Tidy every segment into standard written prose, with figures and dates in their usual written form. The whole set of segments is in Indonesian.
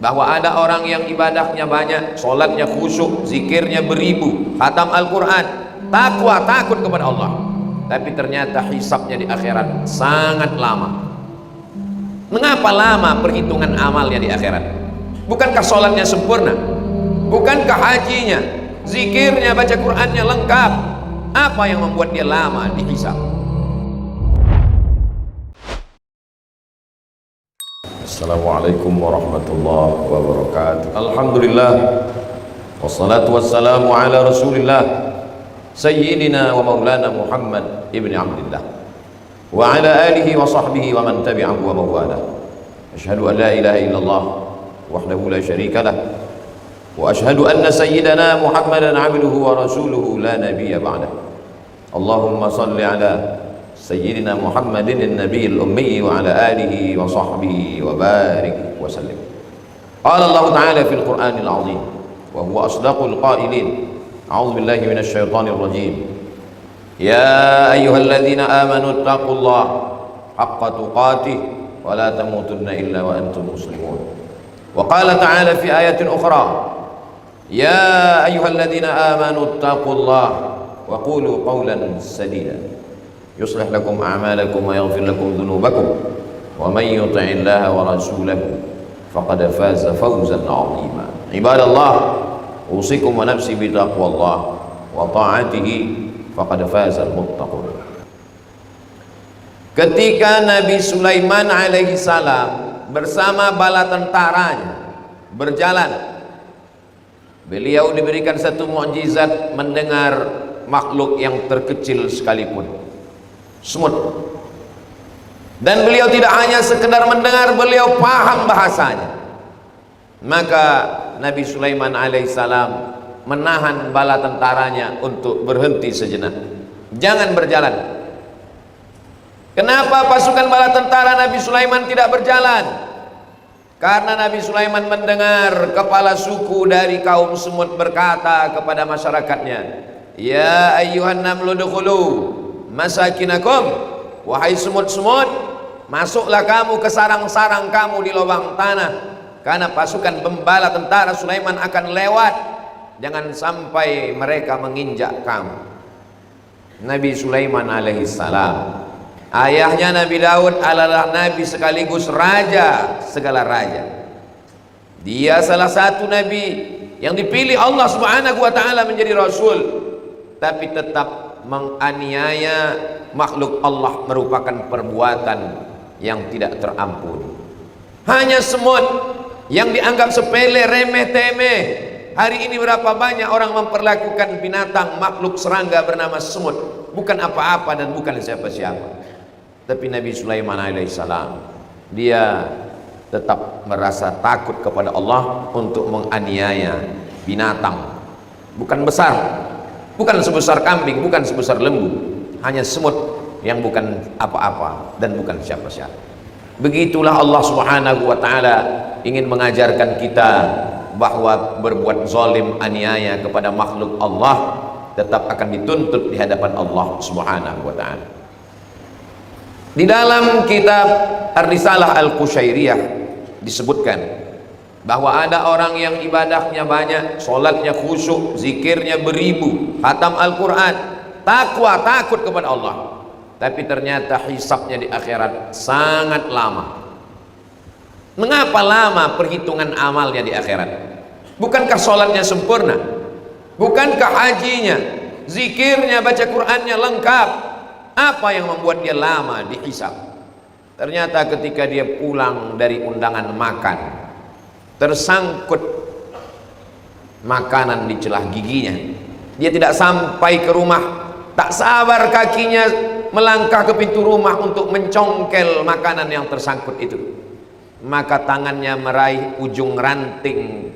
bahwa ada orang yang ibadahnya banyak, sholatnya khusyuk, zikirnya beribu, khatam Al-Quran, takwa, takut kepada Allah, tapi ternyata hisabnya di akhirat sangat lama. Mengapa lama perhitungan amalnya di akhirat? Bukankah sholatnya sempurna? Bukankah hajinya, zikirnya, baca Qurannya lengkap? Apa yang membuat dia lama dihisab? Assalamualaikum warahmatullahi wabarakatuh. Alhamdulillah, wassalatu wassalamu ala rasulillah sayyidina wa maulana Muhammad ibn Abdillah wa ala alihi wa sahbihi wa man tabi'ahu wa mawala. Asyhadu an la ilaha illallah wahdahu la syarika lah wa asyhadu anna sayyidana Muhammadan abduhu wa rasuluhu la nabiyya ba'dah. Allahumma salli ala Sayyidina Muhammadin an-nabiyil ummi wa ala alihi wa sahbihi wa barik wa sallim. Qala Allah Ta'ala fil Qur'anil azim wa huwa asdaqul qailin. A'udzu billahi minasy syaithanir rajim. Ya ayyuhalladzina amanu taqullaha haqqa tuqatih wa la tamutunna illa wa antum muslimun. Wa qala ta'ala fi ayatin ukhra. Ya ayyuhalladzina amanu taqullaha wa qulu qawlan sadida yuslih lakum a'malakum wa yaghfir lakum dhunubakum wa man yuti' Allaha wa rasulahu faqad faza fawzan 'azima. Ibadallah, usikum wa nafsi bi taqwallah wa ta'atihi faqad faza al-muttaqun. Ketika Nabi Sulaiman alaihi salam bersama bala tentaranya berjalan, beliau diberikan satu mukjizat mendengar makhluk yang terkecil sekalipun, semut. Dan beliau tidak hanya sekedar mendengar, beliau paham bahasanya. Maka Nabi Sulaiman alaihissalam menahan bala tentaranya untuk berhenti sejenak, jangan berjalan. Kenapa pasukan bala tentara Nabi Sulaiman tidak berjalan? Karena Nabi Sulaiman mendengar kepala suku dari kaum semut berkata kepada masyarakatnya, ya ayyuhan namlu dukhulu masakinakum, wahai semut-semut, masuklah kamu ke sarang-sarang kamu di lubang tanah, karena pasukan pembala tentara Sulaiman akan lewat, jangan sampai mereka menginjak kamu. Nabi Sulaiman alaihissalam, ayahnya Nabi Daud adalah nabi sekaligus raja segala raja. Dia salah satu nabi yang dipilih Allah Subhanahu wa ta'ala menjadi rasul, tapi tetap menganiaya makhluk Allah merupakan perbuatan yang tidak terampuni. Hanya semut yang dianggap sepele, remeh temeh. Hari ini berapa banyak orang memperlakukan binatang, makhluk serangga bernama semut bukan apa-apa dan bukan siapa-siapa. Tapi Nabi Sulaiman alaihissalam, dia tetap merasa takut kepada Allah untuk menganiaya binatang, bukan besar, bukan sebesar kambing, bukan sebesar lembu, hanya semut yang bukan apa-apa dan bukan siapa-siapa. Begitulah Allah Subhanahu wa ta'ala ingin mengajarkan kita bahwa berbuat zalim, aniaya kepada makhluk Allah tetap akan dituntut di hadapan Allah Subhanahu wa ta'ala. Di dalam kitab Ar-Risalah Al-Qushairiyah disebutkan bahwa ada orang yang ibadahnya banyak, sholatnya khusyuk, zikirnya beribu, khatam Al-Quran, takwa, takut kepada Allah, tapi ternyata hisabnya di akhirat sangat lama. Mengapa lama perhitungan amalnya di akhirat? Bukankah sholatnya sempurna? Bukankah hajinya, zikirnya, baca Qurannya lengkap? Apa yang membuat dia lama dihisab? Ternyata ketika dia pulang dari undangan makan, tersangkut makanan di celah giginya, dia tidak sampai ke rumah, tak sabar kakinya melangkah ke pintu rumah untuk mencongkel makanan yang tersangkut itu. Maka tangannya meraih ujung ranting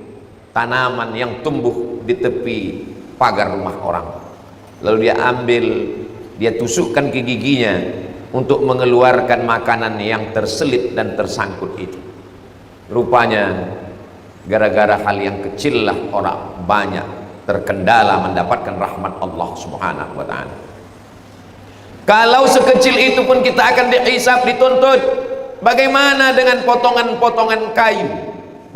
tanaman yang tumbuh di tepi pagar rumah orang, lalu dia ambil, dia tusukkan ke giginya untuk mengeluarkan makanan yang terselit dan tersangkut itu. Rupanya gara-gara hal yang kecil lah orang banyak terkendala mendapatkan rahmat Allah Subhanahu wa ta'ala. Kalau sekecil itu pun kita akan dihisab, dituntut. Bagaimana dengan potongan-potongan kayu?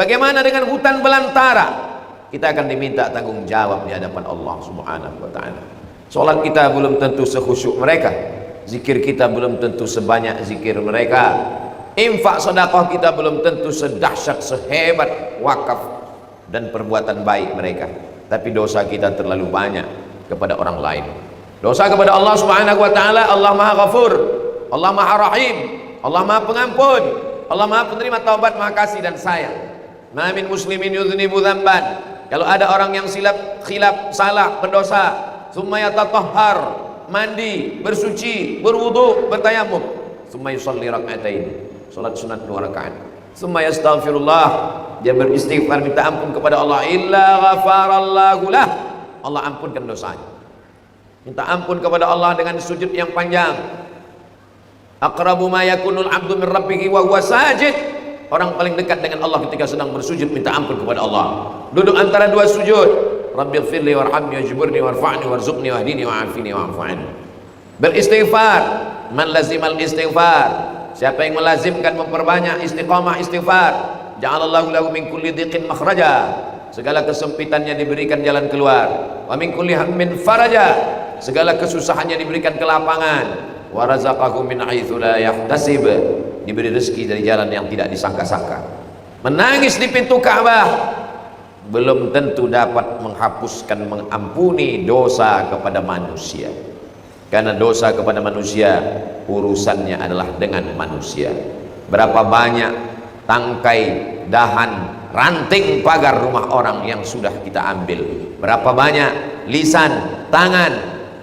Bagaimana dengan hutan belantara? Kita akan diminta tanggung jawab di hadapan Allah Subhanahu wa taala. Salat kita belum tentu sekhusyuk mereka, zikir kita belum tentu sebanyak zikir mereka, infak sedekah kita belum tentu sedahsyat sehebat wakaf dan perbuatan baik mereka. Tapi dosa kita terlalu banyak kepada orang lain. Dosa kepada Allah Subhanahu wa taala, Allah Maha Ghafur, Allah Maha Rahim, Allah Maha Pengampun, Allah Maha Penerima taubat, Maha Kasih dan Sayang. Ma min muslimin yudhnibu dzamban. Kalau ada orang yang khilaf, salah, berdosa, summa yatatahhar, mandi, bersuci, berwudu, bertayamum, summa yusalli rak'atain, salat sunat 2 rakaat, summa yastaghfirullah, dia beristighfar minta ampun kepada Allah, illa ghafarallahu lah, Allah ampunkan dosanya. Minta ampun kepada Allah dengan sujud yang panjang. Aqrabu ma yakunul 'abdu min rabbih wa huwa sajid. Orang paling dekat dengan Allah ketika sedang bersujud minta ampun kepada Allah. Duduk antara dua sujud. Rabbighfirli warhamni wajburni warfa'ni warzuqni wahdini wa'afini wa'afu'ani. Beristighfar. Man lazimal istighfar. Siapa yang melazimkan memperbanyak istiqamah istighfar, ja'alallahu lahu min kulli dhiqin makhraja. Segala kesempitannya diberikan jalan keluar. Wa min kulli hammin faraja. Segala kesusahannya diberikan kelapangan. Wa razaqahu min haitsu la yahtasib. Diberi rezeki dari jalan yang tidak disangka-sangka. Menangis di pintu Ka'bah belum tentu dapat menghapuskan, mengampuni dosa kepada manusia, karena dosa kepada manusia urusannya adalah dengan manusia. Berapa banyak tangkai, dahan, ranting pagar rumah orang yang sudah kita ambil. Berapa banyak lisan, tangan,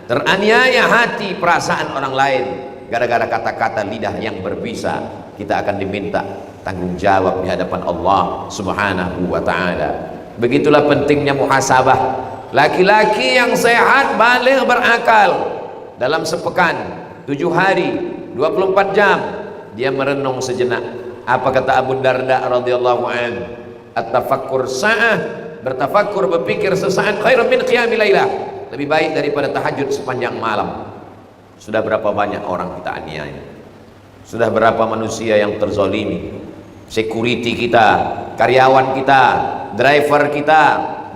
teraniaya hati, perasaan orang lain gara-gara kata-kata lidah yang berbisa. Kita akan diminta tanggung jawab di hadapan Allah Subhanahu wa taala. Begitulah pentingnya muhasabah. Laki-laki yang sehat, baligh, berakal, dalam sepekan 7 hari 24 jam dia merenung sejenak. Apa kata Abu Darda radhiyallahu anhu? At-tafakkur sa'ah, bertafakkur, berpikir sesaat, khairun min qiyamil lailah, lebih baik daripada tahajud sepanjang malam. Sudah berapa banyak orang kita aniaya, sudah berapa manusia yang terzolimi, security kita, karyawan kita, driver kita,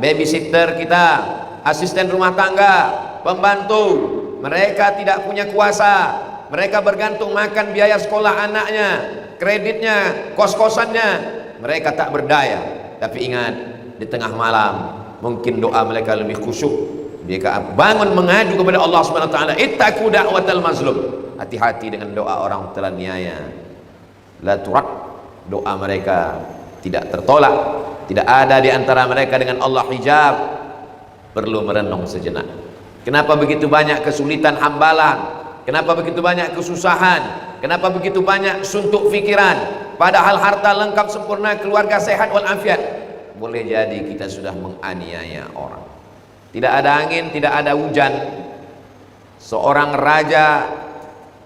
babysitter kita, asisten rumah tangga, pembantu, mereka tidak punya kuasa, mereka bergantung makan biaya sekolah anaknya, kreditnya, kos-kosannya, mereka tak berdaya. Tapi ingat, di tengah malam mungkin doa mereka lebih khusyuk. Dia bangun mengadu kepada Allah Subhanahu wa taala, ittaqu da'watal mazlum. Hati-hati dengan doa orang teraniaya. La turad, doa mereka tidak tertolak. Tidak ada di antara mereka dengan Allah hijab. Perlu merenung sejenak. Kenapa begitu banyak kesulitan hambalan? Kenapa begitu banyak kesusahan? Kenapa begitu banyak suntuk fikiran? Padahal harta lengkap sempurna, keluarga sehat walafiat. Boleh jadi kita sudah menganiaya orang. Tidak ada angin, tidak ada hujan. Seorang raja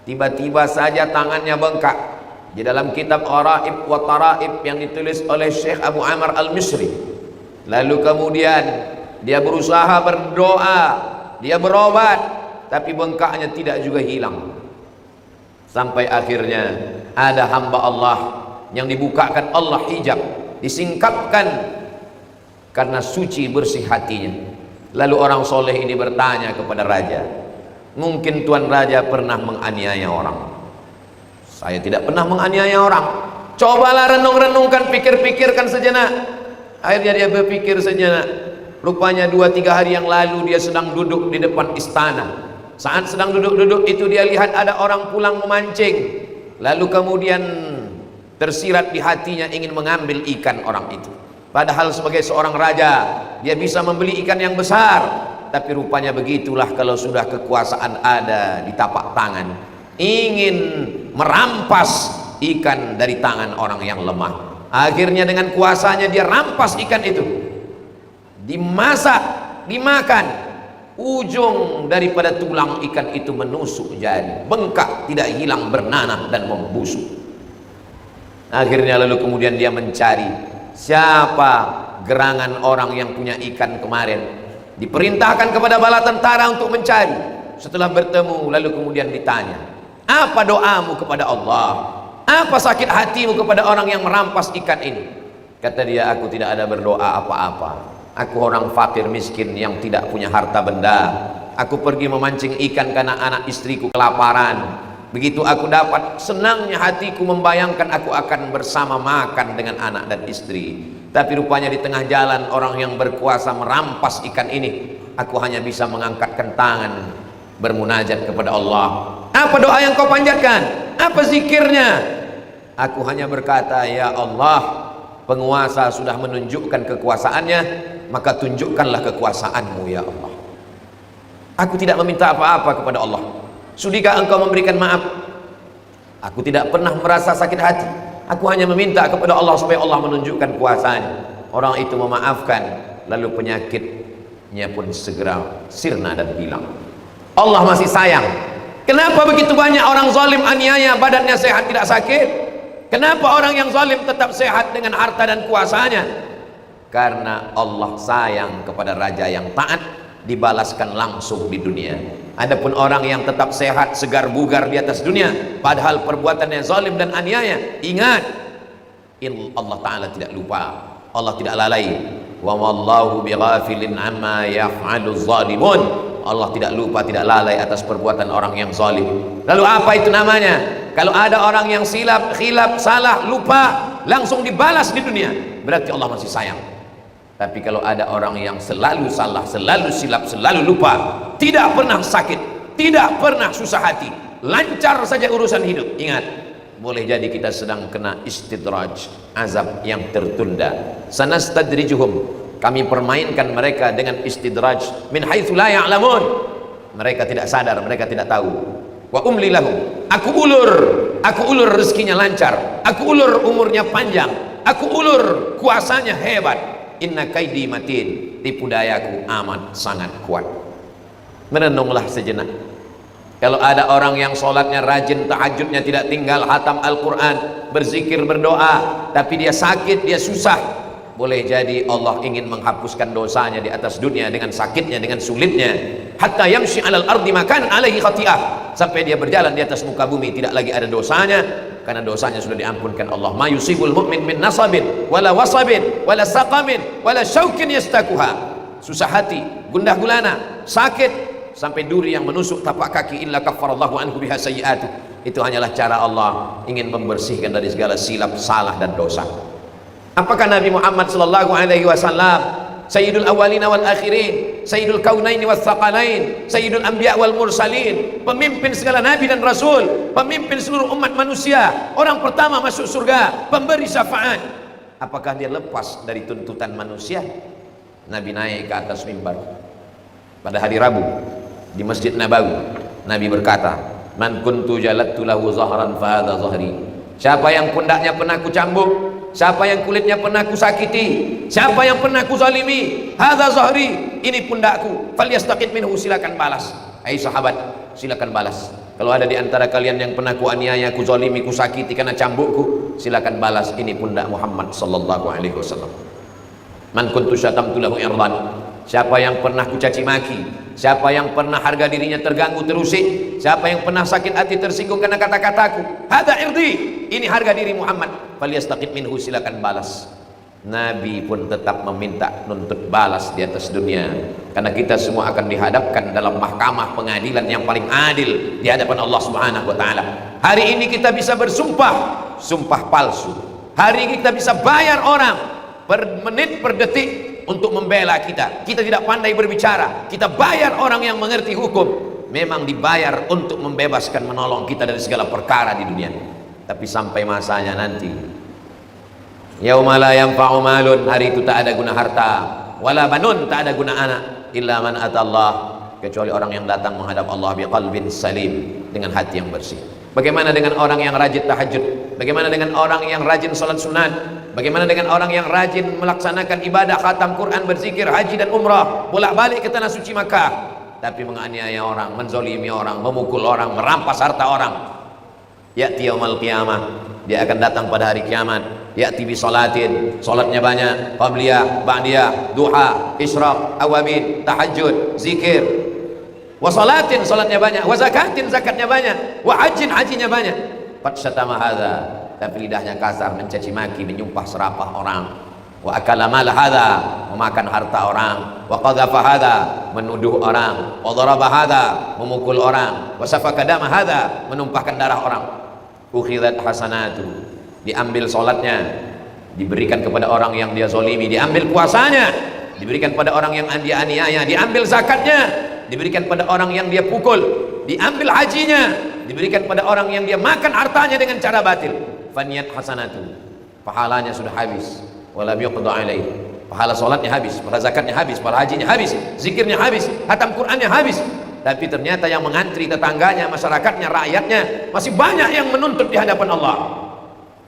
tiba-tiba saja tangannya bengkak. Di dalam kitab Gharaib wa Taraib yang ditulis oleh Syekh Abu Amr Al-Misri. Lalu kemudian dia berusaha berdoa, dia berobat, tapi bengkaknya tidak juga hilang. Sampai akhirnya ada hamba Allah yang dibukakan Allah hijab, disingkapkan karena suci bersih hatinya. Lalu orang soleh ini bertanya kepada raja, mungkin tuan raja pernah menganiaya orang? Saya tidak pernah menganiaya orang. Cobalah renung-renungkan, pikir-pikirkan sejenak. Akhirnya dia berpikir sejenak. Rupanya 2-3 hari yang lalu dia sedang duduk di depan istana. Saat sedang duduk-duduk itu dia lihat ada orang pulang memancing. Lalu kemudian tersirat di hatinya ingin mengambil ikan orang itu. Padahal sebagai seorang raja dia bisa membeli ikan yang besar. Tapi rupanya begitulah kalau sudah kekuasaan ada di tapak tangan, ingin merampas ikan dari tangan orang yang lemah. Akhirnya dengan kuasanya dia rampas ikan itu, dimasak, dimakan. Ujung daripada tulang ikan itu menusuk jadi bengkak, tidak hilang, bernanah dan membusuk. Akhirnya lalu kemudian dia mencari siapa gerangan orang yang punya ikan kemarin. Diperintahkan kepada bala tentara untuk mencari. Setelah bertemu lalu kemudian ditanya, apa doamu kepada Allah? Apa sakit hatimu kepada orang yang merampas ikan ini? Kata dia, aku tidak ada berdoa apa-apa. Aku orang fakir miskin yang tidak punya harta benda. Aku pergi memancing ikan karena anak istriku kelaparan. Begitu aku dapat, senangnya hatiku membayangkan aku akan bersama makan dengan anak dan istri. Tapi rupanya di tengah jalan orang yang berkuasa merampas ikan ini. Aku hanya bisa mengangkatkan tangan bermunajat kepada Allah. Apa doa yang kau panjatkan? Apa zikirnya? Aku hanya berkata, ya Allah, penguasa sudah menunjukkan kekuasaannya, maka tunjukkanlah kekuasaanmu ya Allah. Aku tidak meminta apa-apa kepada Allah. Sudikah engkau memberikan maaf? Aku tidak pernah merasa sakit hati. Aku hanya meminta kepada Allah supaya Allah menunjukkan kuasanya. Orang itu memaafkan, lalu penyakitnya pun segera sirna dan hilang. Allah masih sayang. Kenapa begitu banyak orang zalim aniaya badannya sehat tidak sakit? Kenapa orang yang zalim tetap sehat dengan harta dan kuasanya? Karena Allah sayang kepada raja yang taat, dibalaskan langsung di dunia. Adapun orang yang tetap sehat, segar bugar di atas dunia, padahal perbuatannya zalim dan aniaya, ingat, Allah Ta'ala tidak lupa, Allah tidak lalai. Wa wallahu bighafilin amma yaf'alu zalimun. Allah tidak lupa, tidak lalai atas perbuatan orang yang zalim. Lalu apa itu namanya? Kalau ada orang yang silap, khilaf, salah, lupa, langsung dibalas di dunia, berarti Allah masih sayang. Tapi kalau ada orang yang selalu salah, selalu silap, selalu lupa, tidak pernah sakit, tidak pernah susah hati, lancar saja urusan hidup, ingat, boleh jadi kita sedang kena istidraj, azab yang tertunda. Sanastadrijuhum, kami permainkan mereka dengan istidraj min haitsu la ya'lamun. Mereka tidak sadar, mereka tidak tahu. Wa umli lahum, aku ulur rezekinya lancar, aku ulur umurnya panjang, aku ulur kuasanya hebat. Inna kaidi matin, tipu dayaku amat sangat kuat. Merenunglah sejenak. Kalau ada orang yang sholatnya rajin, tahajudnya tidak tinggal, hatam Al-Quran, berzikir, berdoa, tapi dia sakit, dia susah, boleh jadi Allah ingin menghapuskan dosanya di atas dunia dengan sakitnya, dengan sulitnya. Hatta yamshi 'alal ardi makanan 'alaihi khati'ah, sampai dia berjalan di atas muka bumi tidak lagi ada dosanya, karena dosanya sudah diampunkan Allah. Ma yusibul mu'min min nasabin wala wasabin wala saqamin wala syaukin yastakuha. Susah hati, gundah gulana, sakit, sampai duri yang menusuk tapak kaki, illa kaffarallahu anhu biha sayyi'atu. Itu hanyalah cara Allah ingin membersihkan dari segala silap, salah dan dosa. Apakah Nabi Muhammad sallallahu alaihi wasallam Sayyidul awwalin wal akhirin, Sayyidul kaunain was thaqalain, Sayyidul anbiya wal mursalin, pemimpin segala nabi dan rasul, pemimpin seluruh umat manusia, orang pertama masuk surga, pemberi syafaat. Apakah dia lepas dari tuntutan manusia? Nabi naik ke atas mimbar pada hari Rabu di Masjid Nabawi. Nabi berkata, man kuntu jalattu lahu zahran fa hadha zahri. Siapa yang pundaknya pernah ku cambuk, siapa yang kulitnya pernah ku sakiti, siapa yang pernah ku zalimi, hadza zahri, ini pundakku, falyastaqit minhu, silakan balas. Hai sahabat, silakan balas. Kalau ada di antara kalian yang pernah ku aniaya, ku zalimi, ku sakiti karena cambukku, silakan balas. Ini pundak Muhammad sallallahu alaihi wasallam. Man kuntu syatamtu lahu irdan, siapa yang pernah ku caci maki, siapa yang pernah harga dirinya terganggu, terusik, siapa yang pernah sakit hati, tersinggung karena kata-kataku, hadza irdi, ini harga diri Muhammad, falyastaqit minhu, silakan balas. Nabi pun tetap meminta nuntut balas di atas dunia, karena kita semua akan dihadapkan dalam mahkamah pengadilan yang paling adil di hadapan Allah Subhanahu wa taala. Hari ini kita bisa bersumpah, sumpah palsu. Hari ini kita bisa bayar orang per menit, per detik untuk membela kita. Kita tidak pandai berbicara, kita bayar orang yang mengerti hukum, memang dibayar untuk membebaskan, menolong kita dari segala perkara di dunia. Tapi sampai masanya nanti, yauma la yanfa'u malun, hari itu tak ada guna harta, wala banun, tak ada guna anak, illa man atallah, kecuali orang yang datang menghadap Allah biqalbin salim, dengan hati yang bersih. Bagaimana dengan orang yang rajin tahajud? Bagaimana dengan orang yang rajin salat sunat? Bagaimana dengan orang yang rajin melaksanakan ibadah khatam Quran, berzikir, haji dan umrah, bolak-balik ke tanah suci Makkah, tapi menganiaya orang, menzalimi orang, memukul orang, merampas harta orang? Ya'ti yaumal qiyamah, dia akan datang pada hari kiamat. Ya'ti bi salatin, salatnya banyak, qabliyah, ba'diyah, duha, isyraq, awabin, tahajud, zikir. Wa salatin, salatnya banyak, wa zakatin, zakatnya banyak, wa hajjin, hajinya banyak. Qad syatama hadza, tapi lidahnya kasar, mencaci maki, menyumpah serapah orang. wa akala mal hadza, memakan harta orang, wa qadhafa hadza, menuduh orang, wa daraba hadza, memukul orang, wa safaka dama hadza, menumpahkan darah orang. Ukhidat hasanatu, diambil salatnya, diberikan kepada orang yang dia zalimi, diambil puasanya, diberikan pada orang yang dia aniaya, diambil zakatnya, diberikan pada orang yang dia pukul, diambil hajinya, diberikan pada orang yang dia makan hartanya dengan cara batil. Faniyat hasanatu, pahalanya sudah habis, walam yuqda alaih, pahala salatnya habis, pahala zakatnya habis, pahala hajinya habis, zikirnya habis, hatam Qur'annya habis. Tapi ternyata yang mengantri tetangganya, masyarakatnya, rakyatnya masih banyak yang menuntut di hadapan Allah.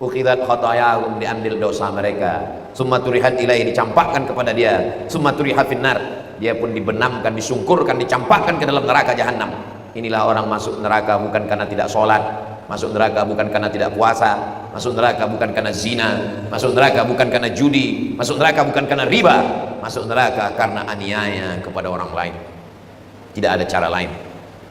Ukhidat khatayahum, diambil dosa mereka, summa turihat ilaihi, dicampakkan kepada dia, summa turihat finnar, dia pun dibenamkan, disungkurkan, dicampakkan ke dalam neraka jahanam. Inilah orang masuk neraka bukan karena tidak sholat, masuk neraka bukan karena tidak puasa, masuk neraka bukan karena zina, masuk neraka bukan karena judi, masuk neraka bukan karena riba, masuk neraka karena aniaya kepada orang lain. Tidak ada cara lain.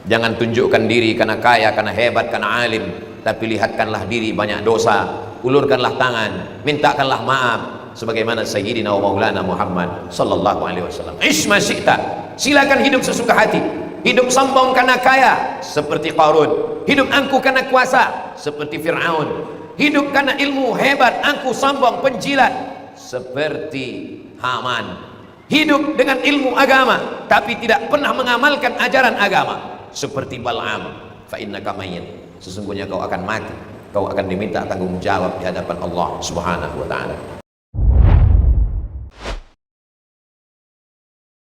Jangan tunjukkan diri karena kaya, karena hebat, karena alim, tapi lihatkanlah diri banyak dosa, ulurkanlah tangan, mintakanlah maaf sebagaimana Sayyidina wa Maulana Muhammad sallallahu alaihi wasallam. Isma syi'ta, silakan hidup sesuka hati. Hidup sombong karena kaya seperti Qarun, hidup angkuh karena kuasa seperti Fir'aun, hidup karena ilmu hebat, angkuh, sombong, penjilat seperti Haman, hidup dengan ilmu agama tapi tidak pernah mengamalkan ajaran agama seperti Bal'am. Fa innaka mayyit, sesungguhnya kau akan mati, kau akan diminta tanggung jawab di hadapan Allah Subhanahu wa taala.